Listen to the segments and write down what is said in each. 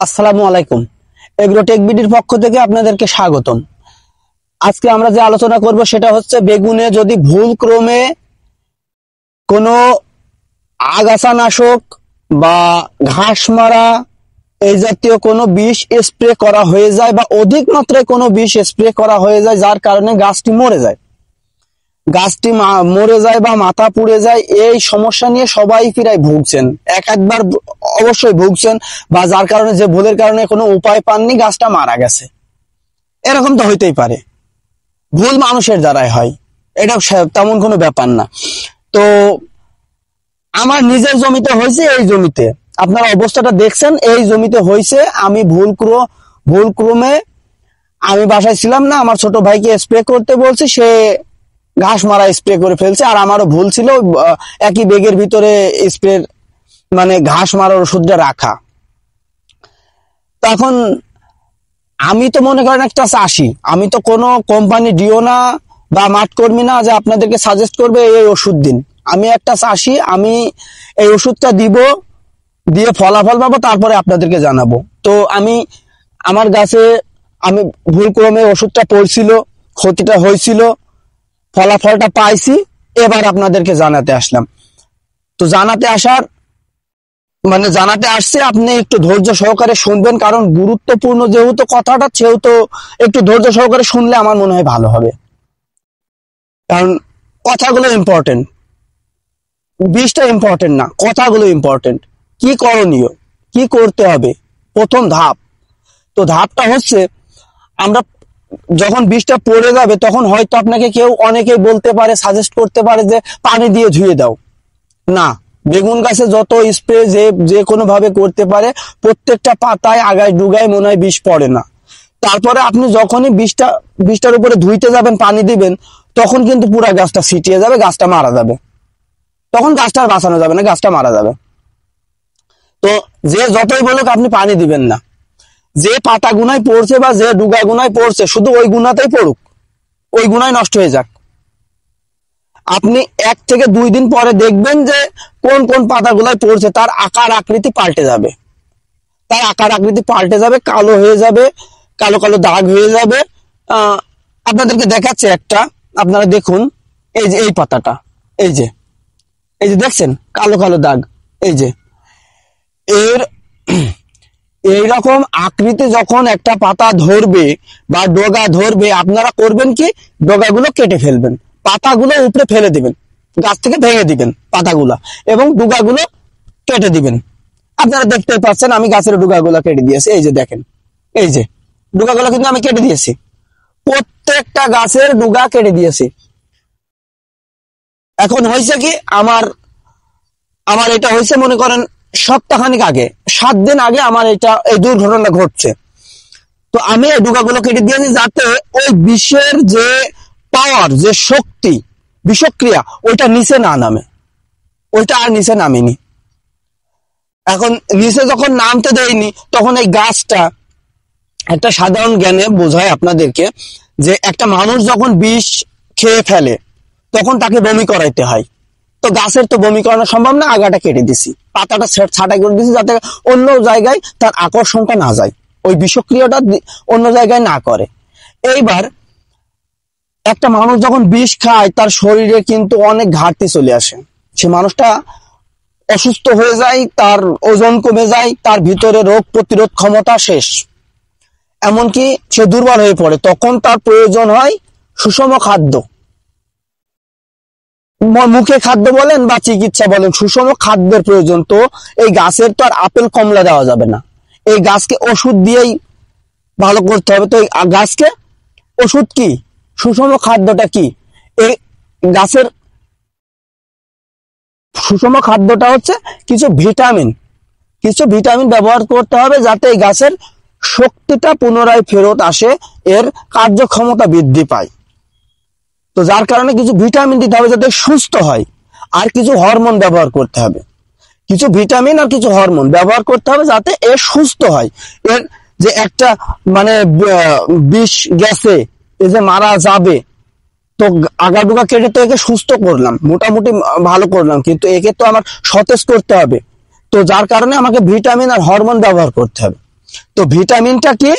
আসসালামু আলাইকুম। এগ্রোটেক বিডির পক্ষ থেকে আপনাদেরকে স্বাগতম। আজকে আমরা যে আলোচনা করব সেটা হচ্ছে বেগুনে যদি ভুল ক্রমে কোনো আগাছানাশক বা ঘাস মারা এই জাতীয় কোনো বিষ স্প্রে করা হয়ে যায় বা অধিক মাত্রায় কোনো বিষ স্প্রে করা হয়ে যায়, যার কারণে গাছটি মরে যায়, মরে যায় বা মাথা পুড়ে যায়, এই সমস্যা নিয়ে সবাই প্রায় ভুগছেন, একবার অবশ্যই ভুগছেন, বা যার কারণে যে ভুলের কারণে কোনো উপায় পাননি, গাছটা মারা গেছে। এরকম তো হইতেই পারে, ভুল মানুষের দ্বারাই হয়, এটা তেমন কোনো ব্যাপার না। তো আমার নিজের জমিতে হয়েছে, এই জমিতে আপনারা অবস্থাটা দেখছেন, এই জমিতে হয়েছে। আমি ভুল ক্রমে আমি বাসায় ছিলাম না, আমার ছোট ভাইকে স্প্রে করতে বলছি, সে ঘাস মারা স্প্রে করে ফেলছে। আর আমারও ভুল ছিল একই বেগের ভিতরে স্প্রে মানে ঘাস মারার ওষুধটা রাখা। তখন আমি তো মনে করেন একটা চাষি, আমি তো কোনো কোম্পানি দিও না বা মাঠ কর্মী না যে আপনাদেরকে সাজেস্ট করবে এই ওষুধ দিন। আমি একটা চাষি, আমি এই ওষুধটা দিব, দিয়ে ফলাফল পাবো, তারপরে আপনাদেরকে জানাবো। তো আমার গাছে আমি ভুল ক্রমে ওষুধটা পড়ছিল, ক্ষতিটা হয়েছিল, ফলাফলটা পাইছি, এবার আপনাদেরকে জানাতে আসলাম। তো জানাতে আসছে, আপনি একটু ধৈর্য সহকারে শুনবেন, কারণ গুরুত্বপূর্ণ যেহেতু কথাটা, সেহেতু একটু ধৈর্য সহকারে শুনলে আমার মনে হয় ভালো হবে, কারণ কথাগুলো ইম্পর্টেন্ট, বিষটা ইম্পর্টেন্ট না, কথাগুলো ইম্পর্টেন্ট। কি করণীয়, কি করতে হবে, প্রথম ধাপ। তো ধাপটা হচ্ছে, আমরা যখন বীজটা পড়ে যাবে তখন হয়তো আপনাকে অনেকেই বলতে পারে, সাজেস্ট করতে পারে যে পানি দিয়ে ধুয়ে দাও। না, বেগুন গাছে যত স্প্রে যে কোনো ভাবে করতে পারে, প্রত্যেকটা পাতায় আগায় ডুগায় মনে হয় বিষ পড়ে না। তারপরে আপনি যখনই বীজটার উপরে ধুইতে যাবেন, পানি দিবেন, তখন কিন্তু পুরা গাছটা ছিটিয়ে যাবে, গাছটা মারা যাবে। তখন গাছটা আর বাঁচানো যাবে না, গাছটা মারা যাবে। তো যে যতই বলুক আপনি পানি দিবেন না, যে পাতা গুনায় পড়ছে বা যে ডুগা গুনায় পড়ছে, শুধু ওই গুনাতেই পড়ুক, ওই গুনায় নষ্ট হয়ে যাক। আপনি 1 থেকে 2 দিন পরে দেখবেন যে কোন কোন পাতাগুলায় পড়ছে, তার আকার আকৃতি পাল্টে যাবে, কালো হয়ে যাবে, কালো কালো দাগ হয়ে যাবে। আপনাদেরকে দেখাচ্ছে একটা, আপনারা দেখুন, এই যে এই পাতাটা, এই যে দেখছেন কালো কালো দাগ, এই যে এর এইরকম আকৃতি যখন একটা পাতা ধরবে বা ডগা ধরবে, আপনারা করবেন কি, ডগাগুলো কেটে ফেলবেন, পাতাগুলো উপরে ফেলে দিবেন, গাছ থেকে ভেঙে দিবেন পাতাগুলা, এবং ডুগাগুলো কেটে দিবেন। আপনারা দেখতে পাচ্ছেন আমি গাছের ডুগাগুলো কেটে দিয়েছি, এই যে দেখেন, এই যে ডুগাগুলো কিন্তু আমি কেটে দিয়েছি, প্রত্যেকটা গাছের ডুগা কেটে দিয়েছি। এখন হয়েছে কি, আমার এটা হয়েছে মনে করেন সপ্তাহখানিক আগে, 7 দিন আগে আমার এই দুর্ঘটনা ঘটছে। তো আমি এই ডুগাগুলো কেটে দিয়েছি, যাতে ওই বিষের যে পাওয়ার, যে শক্তি, বিষক্রিয়া, ওইটা নিচে না নামে, ওইটা আর নিচে নামেনি। এখন নিচে যখন নামতে দেয়নি, তখন এই গাছটা, একটা সাধারণ জ্ঞানে বোঝায় আপনাদেরকে, যে একটা মানুষ যখন বিষ খেয়ে ফেলে তখন তাকে বমি করাইতে হয়। তো গাছের তো বমি করানো সম্ভব না, আগাটা কেটে দিছি, পাতাটা ছাঁটাই করে দিছি, যাতে অন্য জায়গায় তার আকর্ষণটা না যায়, ওই বিষক্রিয়াটা অন্য জায়গায় না করে। এইবার একটা মানুষ যখন বিষ খায়, তার শরীরে কিন্তু অনেক ঘাটতি চলে আসে, সে মানুষটা অসুস্থ হয়ে যায়, তার ওজন কমে যায়, তার ভিতরে রোগ প্রতিরোধ ক্ষমতা শেষ, এমনকি সে দুর্বল হয়ে পড়ে। তখন তার প্রয়োজন হয় সুষম খাদ্য, মুখে খাদ্য বলেন বা চিকিৎসা বলেন, সুষম খাদ্যের প্রয়োজন। তো এই গাছের তো আর আপেল কমলা দেওয়া যাবে না, এই গাছকে ওষুধ দিয়েই ভালো করতে হবে। তো এই গাছকে ওষুধ কি, সুষম খাদ্যটা কি, এই গাছের সুষম খাদ্যটা হচ্ছে কিছু ভিটামিন ব্যবহার করতে হবে, যাতে এই গাছের শক্তিটা পুনরায় ফেরত আসে, এর কার্যক্ষমতা বৃদ্ধি পায়। তো যার কারণে কিছু ভিটামিন দিতে হবে যাতে সুস্থ হয়, আর কিছু হরমোন ব্যবহার করতে হবে, কিছু ভিটামিন আর কিছু হরমোন ব্যবহার করতে হবে যাতে এ সুস্থ হয়। এর যে একটা মানে বিষ গেছে, এ যে মারা যাবে, তো আগাডুগা কেটে তো একে সুস্থ করলাম, মোটামুটি ভালো করলাম, কিন্তু একে তো আমার সতেজ করতে হবে। তো যার কারণে আমাকে ভিটামিন আর হরমোন ব্যবহার করতে হবে। তো ভিটামিনটা কি?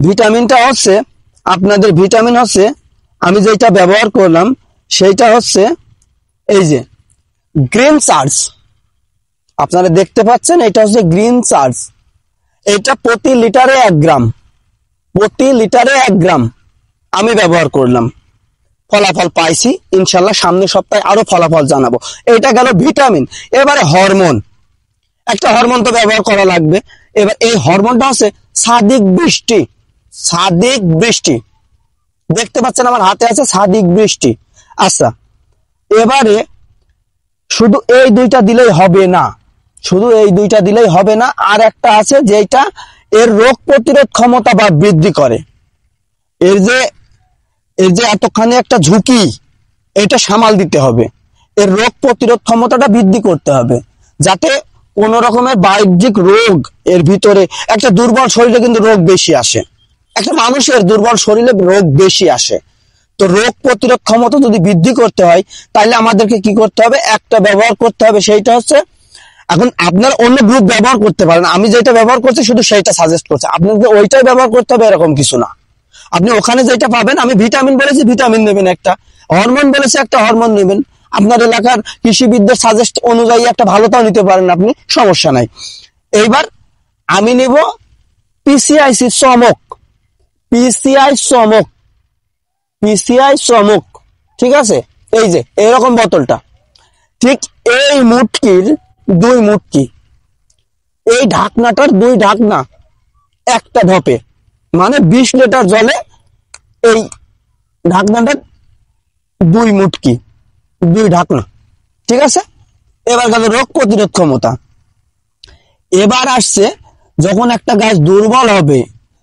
ভিটামিনটা হচ্ছে আপনাদের ভিটামিন হচ্ছে আমি যেটা ব্যবহার করলাম সেইটা হচ্ছে এই যে গ্রিন চার্জ। আপনারা দেখতে পাচ্ছেন এটা হচ্ছে গ্রিন চার্জ। এটা প্রতি লিটারে 1 গ্রাম, প্রতি লিটারে 1 গ্রাম আমি ব্যবহার করলাম, ফলাফল পাইছি। ইনশাল্লাহ সামনের সপ্তাহে আরো ফলাফল জানাবো। এটা গেল ভিটামিন। এবারে হরমোন, একটা হরমোন তো ব্যবহার করা লাগবে। এবার এই হরমোনটা হচ্ছে সাদিক বৃষ্টি। সাদিক বৃষ্টি দেখতে পাচ্ছেন আমার হাতে আছে সাদিক বৃষ্টি। আচ্ছা, এবারে শুধু এই দুইটা দিলেই হবে না, শুধু এই দুইটা দিলেই হবে না, আর একটা আছে যেটা এর রোগ প্রতিরোধ ক্ষমতা বা বৃদ্ধি করে। এর যে এতখানি একটা ঝুঁকি, এটা সামাল দিতে হবে। এর রোগ প্রতিরোধ ক্ষমতাটা বৃদ্ধি করতে হবে, যাতে কোন রকমের বাহ্যিক রোগ এর ভিতরে, একটা দুর্বল শরীরে কিন্তু রোগ বেশি আসে, একটা মানুষের দুর্বল শরীরে রোগ বেশি আসে। তো রোগ প্রতিরোধ ক্ষমতা যদি বৃদ্ধি করতে হয় তাহলে আমাদেরকে কি করতে হবে? একটা ব্যবহার করতে হবে, সেইটা হচ্ছে, এখন আপনার অন্য গ্রুপ ব্যবহার করতে পারেন, আমি যেটা ব্যবহার করছি শুধু সেইটা সাজেস্ট করছি, আপনাকে ওইটাই ব্যবহার করতে হবে এরকম কিছু না। আপনি ওখানে যেটা পাবেন, আমি ভিটামিন বলেছি ভিটামিন নেবেন, একটা হরমোন বলেছি একটা হরমোন নেবেন, আপনার এলাকার কৃষিবিদদের সাজেস্ট অনুযায়ী একটা ভালোটাও নিতে পারেন আপনি, সমস্যা নাই। এইবার আমি নেব পিসিআইসি চমক, পিসিআই চমক, পিসিআই চমক, ঠিক আছে? এই যে এরকম বোতলটা, ঠিক এই মুটকির 2 মুটকি, এই ঢাকনাটার 2 ঢাকনা একটা ঢপে, মানে 20 লিটার জলে এই ঢাকনাটার 2 মুটকি, 2 ঢাকনা, ঠিক আছে? এবার গেল রোগ প্রতিরোধ ক্ষমতা। এবার আসছে যখন একটা গাছ দুর্বল হবে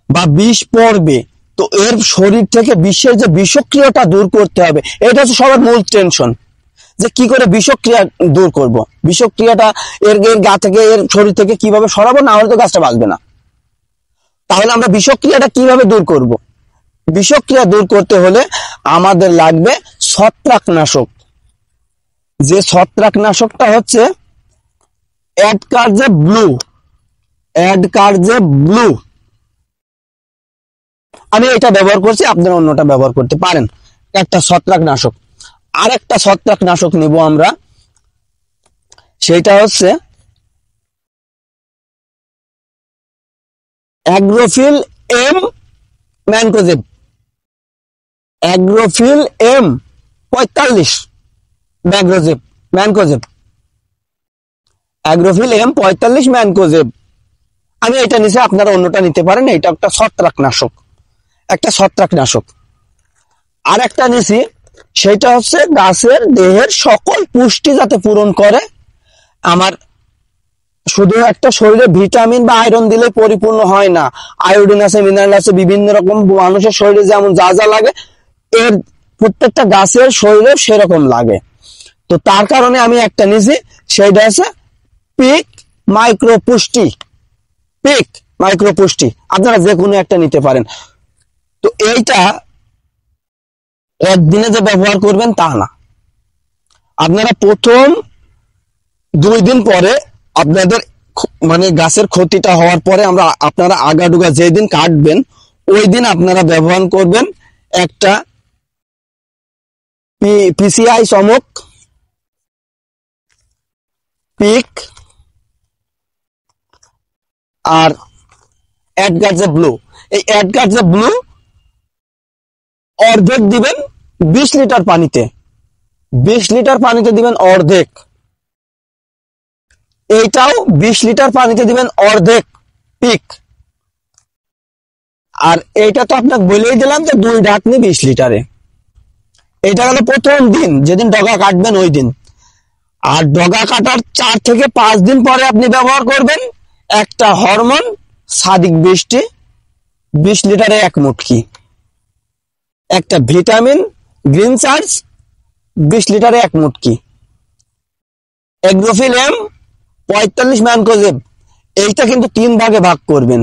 বা বিষ পড়বে, তো এর শরীর থেকে বিষের যে বিষক্রিয়াটা দূর করতে হবে, এটা হচ্ছে সবার মূল টেনশন, যে কি করে বিষক্রিয়া দূর করব, বিষক্রিয়াটা এর গা থেকে, এর শরীর থেকে কিভাবে সরাবো, না হলে তো গাছটা বাঁচবে না। তাহলে আমরা বিষক্রিয়াটা কিভাবে দূর করব? বিষক্রিয়া দূর করতে হলে আমাদের লাগবে ছত্রাকনাশক। যে ছত্রাকনাশকটা হচ্ছে অ্যাডকার্জে ব্লু, অ্যাডকার্জে ব্লু, আমি এটা ব্যবহার করছি, আপনারা অন্যটা ব্যবহার করতে পারেন, একটা ছত্রাকনাশক। আর একটা ছত্রাকনাশক নিব আমরা, সেটা হচ্ছে Agrofil M mancozeb, Agrofil M 45 mancozeb, mancozeb, Agrofil M 45 mancozeb. আমি এটা নিচে, আপনারা অন্যটা নিতে পারেন। এটা একটা ছত্রাকনাশক, একটা ছত্রাকনাশক। আর একটা নিছি, সেটা হচ্ছে গাছের দেহের সকল পুষ্টি যাতে পূরণ করে। আমার শুধু একটা শরীরে ভিটামিন বা আয়রন দিলে পরিপূর্ণ হয় না, আয়োডিন আছে, মিনারেল আছে, বিভিন্ন রকম মানুষের শরীরে যেমন যা যা লাগে, এর প্রত্যেকটা গাছের শরীরে সেরকম লাগে। তো তার কারণে আমি একটা নিছি, সেইটা আছে পিক মাইক্রো পুষ্টি, পিক মাইক্রো পুষ্টি। আপনারা যে কোনো একটা নিতে পারেন। তো এইটা একদিনে যে ব্যবহার করবেন তা না, আপনারা প্রথম 2 দিন পরে, আপনাদের মানে গাছের ক্ষতিটা হওয়ার পরে, আপনারা আগাডুগা যেদিন কাটবেন ওই দিন আপনারা ব্যবহার করবেন একটা পিসিআই চমক, পিক আর অ্যাডগার্জে ব্লু। এই অ্যাডগার্জে ব্লু অর্ধেক দিবেন 20 লিটার পানিতে, 20 লিটার পানিতে দিবেন অর্ধেক। এইটাও 20 লিটার পানিতে দিবেন অর্ধেক পিক। আর এইটা তো আপনাকে বলেই দিলাম যে 2 ঢাকনি 20 লিটারে। এটা হলো প্রথম দিন, যেদিন ডগা কাটবেন ওই দিন। আর ডগা কাটার 4 থেকে 5 দিন পরে আপনি ব্যবহার করবেন একটা হরমোন সাদিক বৃষ্টি, 20 লিটারে 1 মুটকি, একটা ভিটামিন গ্রিন চার্জ 20 লিটারে 1 মুটকি, অ্যাগ্রোফিল এম 45 ম্যানকোজেব। এইটা কিন্তু 3 ভাগে ভাগ করবেন,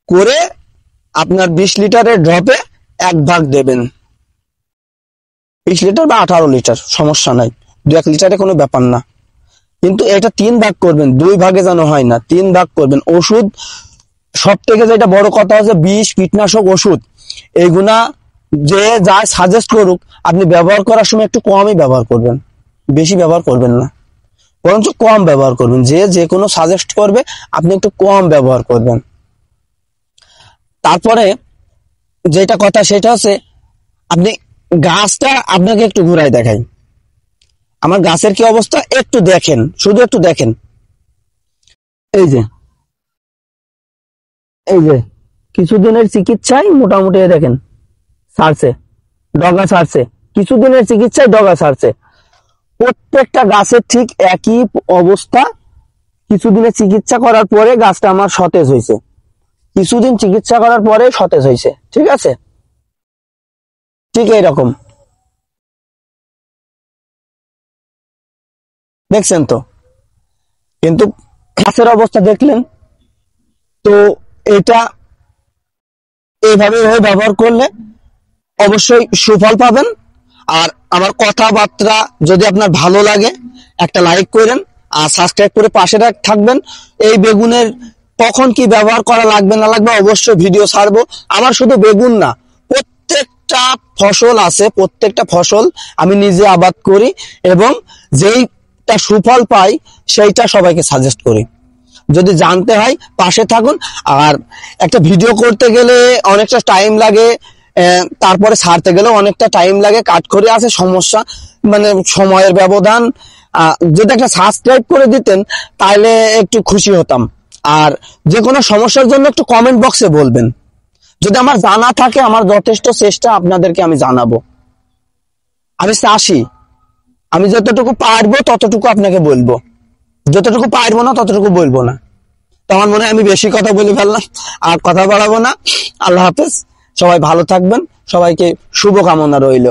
করে আপনার 20 লিটারের ড্রপে 1 ভাগ দেবেন। 20 লিটার বা 18 লিটার সমস্যা নাই, 2-1 লিটারে কোনো ব্যাপার না। কিন্তু এটা 3 ভাগ করবেন, 2 ভাগে যেন হয় না, 3 ভাগ করবেন। ওষুধ সব থেকে যেটা বড় কথা হচ্ছে বিষ, কীটনাশক ওষুধ এইগুলা যে যা সাজেস্ট করুক আপনি ব্যবহার করার সময় একটু কমই ব্যবহার করবেন, বেশি ব্যবহার করবেন না, বরঞ্চ কম ব্যবহার করবেন। যে কোনো সাজেস্ট করবে আপনি একটু কম ব্যবহার করবেন। তারপরে যেটা কথা সেটা হচ্ছে আপনি গাছটা আপনাকে একটু ঘুরাই দেখাই, আমার গাছের কি অবস্থা একটু দেখেন, শুধু একটু দেখেন। এই যে কিছুদিনের চিকিৎসায় মোটামুটি দেখেন সারছে, ডগা সারছে, কিছুদিনের চিকিৎসায় ডগা সারছে। প্রত্যেকটা গাছের ঠিক একই অবস্থা। কিছুদিনের চিকিৎসা করার পরে গাছটা আমার সতেজ হয়েছে, কিছুদিন চিকিৎসা করার পরে সতেজ হয়েছে, ঠিক আছে? ঠিক এইরকম দেখছেন তো, কিন্তু গাছের অবস্থা দেখলেন তো। এটা এইভাবে ব্যবহার করলে অবশ্যই সুফল পাবেন। আর আমার কথাবার্তা যদি আপনার ভালো লাগে একটা লাইক করেন আর সাবস্ক্রাইব করে পাশে থাকবেন। এই বেগুনের কখন কি ব্যবহার করা লাগবে না লাগবে অবশ্যই ভিডিও ছাড়বো। আমার শুধু বেগুন না, প্রত্যেকটা ফসল আছে, প্রত্যেকটা ফসল আমি নিজে আবাদ করি এবং যেইটা সুফল পাই সেইটা সবাইকে সাজেস্ট করি। যদি জানতে হয় পাশে থাকুন। আর একটা ভিডিও করতে গেলে অনেকটা টাইম লাগে, তারপরে ছাড়তে গেলেও অনেকটা টাইম লাগে, কাঠখড়ি আছে, সমস্যা মানে সময়ের ব্যবধান। যদি একটা সাবস্ক্রাইব করে দিতেন তাহলে একটু খুশি হতাম। আর যে কোনো সমস্যার জন্য একটু কমেন্ট বক্সে বলবেন, যদি আমার জানা থাকে আমার যথেষ্ট চেষ্টা আপনাদেরকে আমি জানাবো। আমি চাষি, আমি যতটুকু পারবো ততটুকু আপনাকে বলবো, যতটুকু পারবো না ততটুকু বলবো না। তো আমার মনে হয় আমি বেশি কথা বলে ফেললাম, আর কথা বাড়াবো না। আল্লাহ হাফেজ, সবাই ভালো থাকবেন, সবাইকে শুভকামনা রইল।